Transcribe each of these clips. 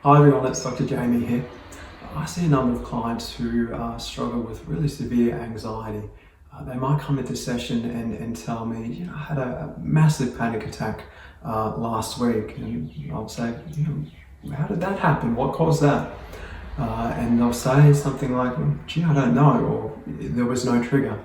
Hi everyone, it's Dr. Jamie here. I see a number of clients who struggle with really severe anxiety. They might come into session and tell me, I had a massive panic attack last week. And I'll say, how did that happen? What caused that? And they'll say something like, gee, I don't know, or there was no trigger.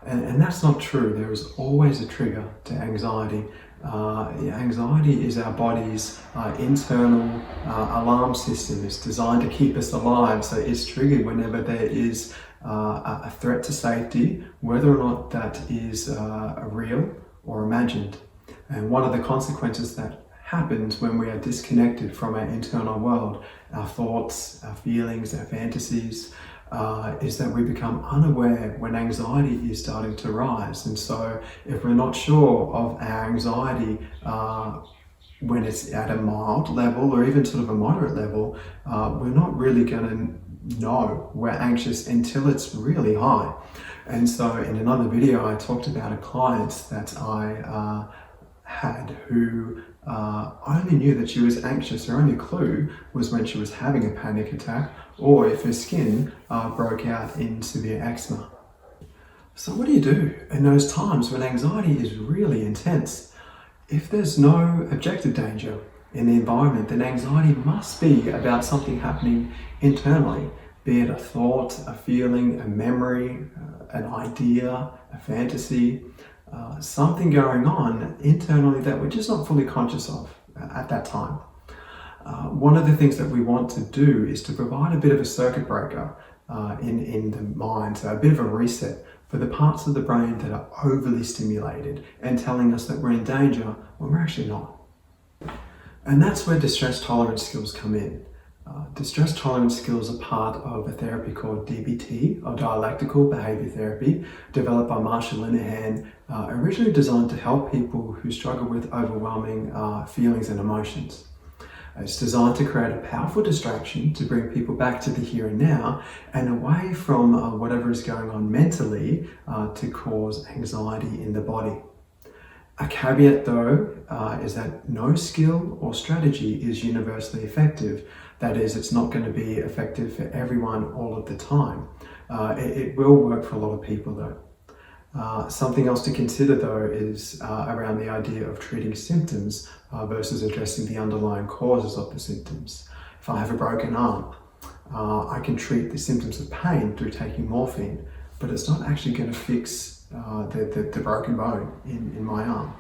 And that's not true. There is always a trigger to anxiety. Anxiety is our body's internal alarm system. It's designed to keep us alive, so it's triggered whenever there is a threat to safety, whether or not that is real or imagined. And one of the consequences that happens when we are disconnected from our internal world, our thoughts, our feelings, our fantasies, is that we become unaware when anxiety is starting to rise. And so if we're not sure of our anxiety when it's at a mild level or even sort of a moderate level, we're not really going to know we're anxious until it's really high. And so in another video I talked about a client that I had who only knew that she was anxious. Her only clue was when she was having a panic attack or if her skin broke out in severe eczema. So what do you do in those times when anxiety is really intense? If there's no objective danger in the environment, then anxiety must be about something happening internally, be it a thought, a feeling, a memory, an idea, a fantasy, something going on internally that we're just not fully conscious of at that time. One of the things that we want to do is to provide a bit of a circuit breaker in the mind, so a bit of a reset for the parts of the brain that are overly stimulated and telling us that we're in danger when we're actually not. And that's where distress tolerance skills come in. Distress tolerance skills are part of a therapy called DBT, or dialectical behavior therapy, developed by Marshall Linehan, originally designed to help people who struggle with overwhelming feelings and emotions. It's designed to create a powerful distraction to bring people back to the here and now and away from whatever is going on mentally to cause anxiety in the body. A caveat though is that no skill or strategy is universally effective. That is, it's not going to be effective for everyone all of the time. It will work for a lot of people though. Something else to consider though is around the idea of treating symptoms versus addressing the underlying causes of the symptoms. If I have a broken arm, I can treat the symptoms of pain through taking morphine, but it's not actually going to fix the broken bone in my arm.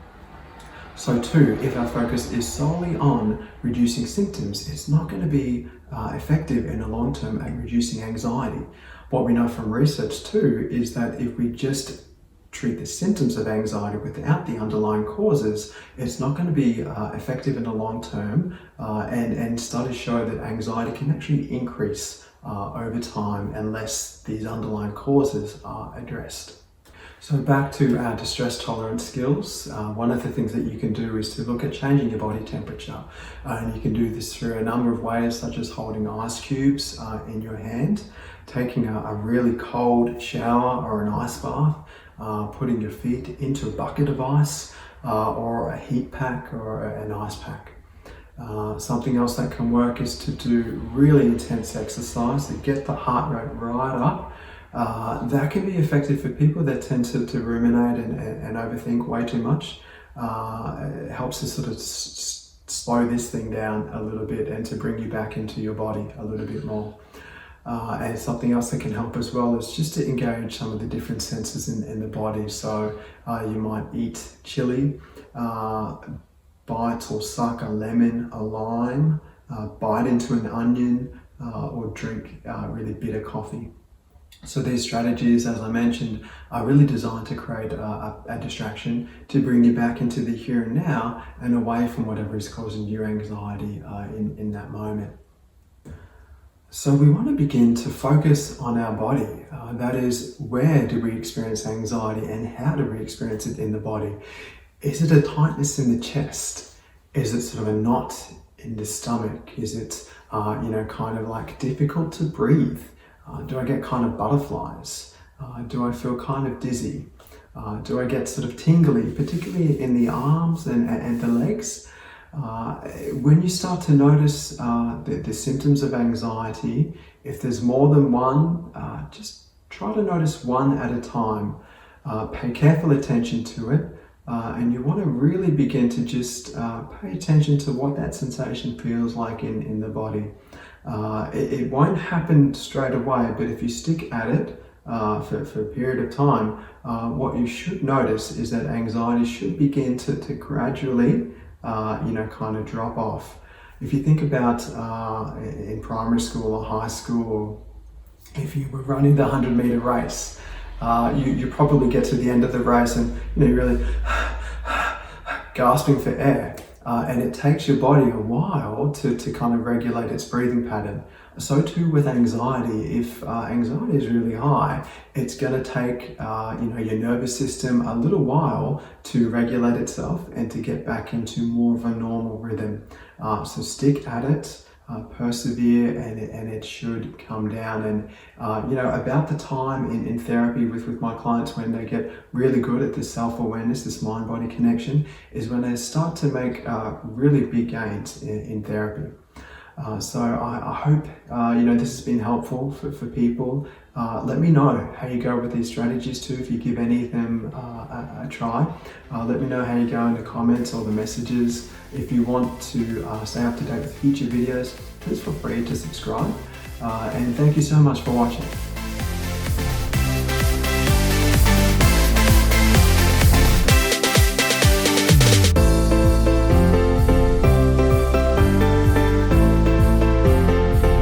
So too, if our focus is solely on reducing symptoms, it's not going to be effective in the long term at reducing anxiety. What we know from research too is that if we just treat the symptoms of anxiety without the underlying causes, it's not going to be effective in the long term, and studies show that anxiety can actually increase over time unless these underlying causes are addressed. So back to our distress tolerance skills, one of the things that you can do is to look at changing your body temperature. And you can do this through a number of ways, such as holding ice cubes in your hand, taking a really cold shower or an ice bath, putting your feet into a bucket of ice or a heat pack or an ice pack. Something else that can work is to do really intense exercise to get the heart rate right up. That can be effective for people that tend to ruminate and overthink way too much. It helps to sort of slow this thing down a little bit and to bring you back into your body a little bit more. And something else that can help as well is just to engage some of the different senses in the body. So you might eat chili, bite or suck a lemon, a lime, bite into an onion, or drink really bitter coffee. So these strategies, as I mentioned, are really designed to create a distraction to bring you back into the here and now and away from whatever is causing you anxiety in that moment. So we want to begin to focus on our body. That is, where do we experience anxiety and how do we experience it in the body? Is it a tightness in the chest? Is it sort of a knot in the stomach? Is it, kind of like difficult to breathe? Do I get kind of butterflies? Do I feel kind of dizzy? Do I get sort of tingly, particularly in the arms and the legs? When you start to notice the symptoms of anxiety, if there's more than one, just try to notice one at a time. Pay careful attention to it, and you want to really begin to just pay attention to what that sensation feels like in the body. It won't happen straight away, but if you stick at it for a period of time, what you should notice is that anxiety should begin to gradually kind of drop off. If you think about in primary school or high school, if you were running the 100-meter race, you probably get to the end of the race and you're really gasping for air, and it takes your body a while to kind of regulate its breathing pattern. So too with anxiety. If anxiety is really high, it's going to take your nervous system a little while to regulate itself and to get back into more of a normal rhythm. So stick at it. Persevere, and it should come down. And about the time in therapy with my clients when they get really good at this self-awareness, this mind-body connection, is when they start to make really big gains in therapy. So I hope this has been helpful for people. Let me know how you go with these strategies too, if you give any of them a try. Let me know how you go in the comments or the messages. If you want to stay up to date with future videos, please feel free to subscribe. And thank you so much for watching.